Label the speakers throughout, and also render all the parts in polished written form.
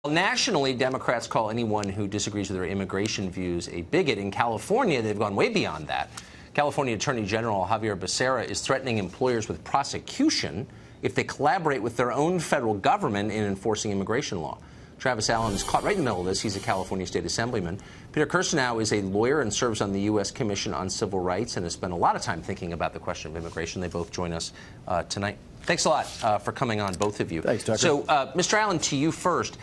Speaker 1: Nationally, Democrats call anyone who disagrees with their immigration views a bigot. In California, they've gone way beyond that. California Attorney General Javier Becerra is threatening employers with prosecution if they collaborate with their own federal government in enforcing immigration law. Travis Allen is caught right in the middle of this. He's a California state assemblyman. Peter Kirstenau is a lawyer and serves on the U.S. Commission on Civil Rights and has spent a lot of time thinking about the question of immigration. They both join us tonight. Thanks a lot for coming on, both of you.
Speaker 2: Thanks, Tucker.
Speaker 1: So, Mr. Allen, to you first.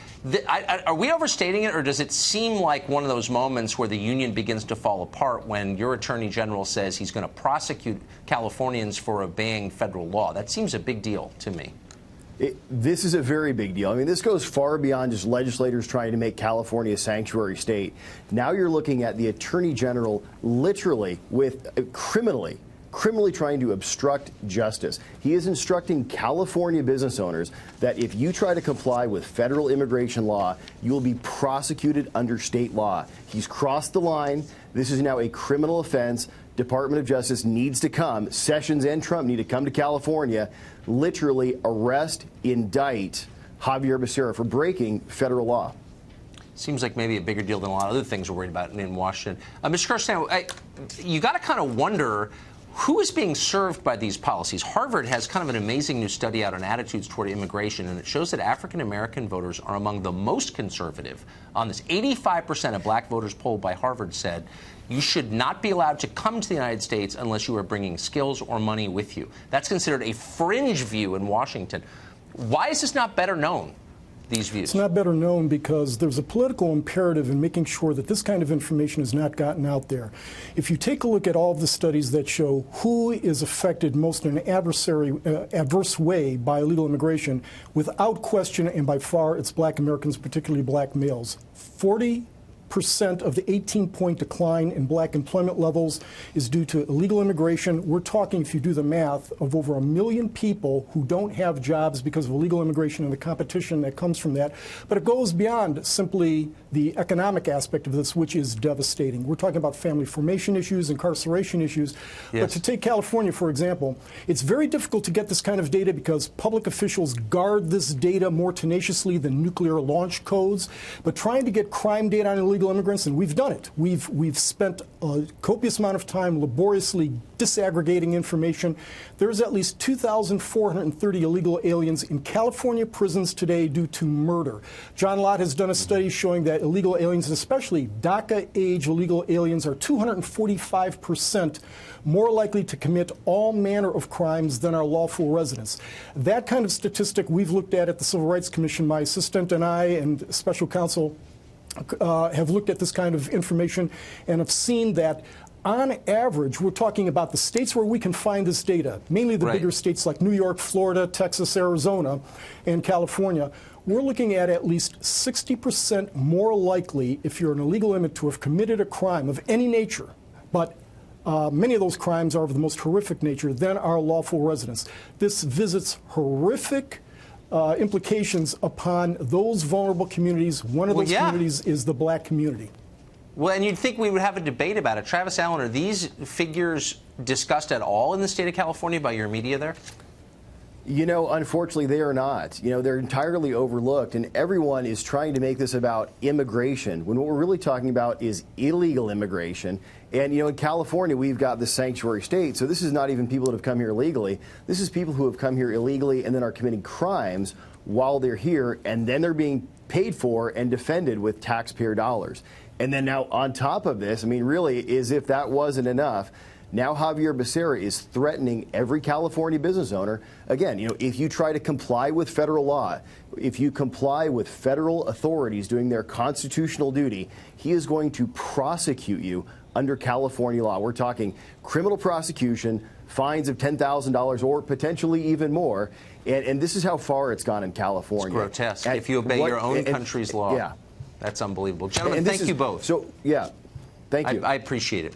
Speaker 1: Are we overstating it, or does it seem like one of those moments where the union begins to fall apart when your Attorney General says he's going to prosecute Californians for obeying federal law? That seems a big deal to me.
Speaker 2: This is a very big deal. I mean, this goes far beyond just legislators trying to make California a sanctuary state. Now you're looking at the Attorney General literally with criminally trying to obstruct justice. He is instructing California business owners that if you try to comply with federal immigration law, you will be prosecuted under state law. He's crossed the line. This is now a criminal offense. Department of Justice needs to come. Sessions and Trump need to come to California, literally arrest, indict Javier Becerra for breaking federal law.
Speaker 1: Seems like maybe a bigger deal than a lot of other things we're worried about in Washington. Mr. Kirstenau, you got to kind of wonder who is being served by these policies. Harvard has kind of an amazing new study out on attitudes toward immigration, and it shows that African-American voters are among the most conservative on this. 85% of black voters polled by Harvard said you should not be allowed to come to the United States unless you are bringing skills or money with you. That's considered a fringe view in Washington. Why is this not better known, these views?
Speaker 3: It's not better known because there's a political imperative in making sure that this kind of information is not gotten out there. If you take a look at all of the studies that show who is affected most in an adverse way by illegal immigration, without question and by far it's black Americans, particularly black males. 40% of the 18-point decline in black employment levels is due to illegal immigration. We're talking, if you do the math, of over 1 million people who don't have jobs because of illegal immigration and the competition that comes from that. But it goes beyond simply the economic aspect of this, which is devastating. We're talking about family formation issues, incarceration issues. Yes. But to take California, for example, it's very difficult to get this kind of data because public officials guard this data more tenaciously than nuclear launch codes. But trying to get crime data on illegal immigrants, and we've done it. We've spent a copious amount of time laboriously disaggregating information. There's at least 2,430 illegal aliens in California prisons today due to murder. John Lott has done a study showing that illegal aliens, especially DACA-age illegal aliens, are 245% more likely to commit all manner of crimes than our lawful residents. That kind of statistic we've looked at the Civil Rights Commission. My assistant and I and special counsel have looked at this kind of information and have seen that on average, we're talking about the states where we can find this data, mainly the bigger states like New York, Florida, Texas, Arizona, and California. We're looking at least 60% more likely, if you're an illegal immigrant, to have committed a crime of any nature, but many of those crimes are of the most horrific nature, than our lawful residents. This visits horrific implications upon those vulnerable communities. One of those communities is the black community.
Speaker 1: Well, and you'd think we would have a debate about it. Travis Allen, are these figures discussed at all in the state of California by your media there?
Speaker 2: You know, unfortunately, they are not. You know, they're entirely overlooked, and everyone is trying to make this about immigration, when what we're really talking about is illegal immigration. And, you know, in California, we've got the sanctuary state, so this is not even people that have come here illegally. This is people who have come here illegally and then are committing crimes while they're here, and then they're being paid for and defended with taxpayer dollars. And then now, on top of this, I mean, really, as if that wasn't enough, now Javier Becerra is threatening every California business owner. Again, you know, if you try to comply with federal law, if you comply with federal authorities doing their constitutional duty, he is going to prosecute you under California law. We're talking criminal prosecution, fines of $10,000 or potentially even more. And this is how far it's gone in California.
Speaker 1: It's grotesque. If you obey your own country's law.
Speaker 2: Yeah.
Speaker 1: That's unbelievable. Gentlemen, thank you both.
Speaker 2: So, yeah, thank you.
Speaker 1: I appreciate it.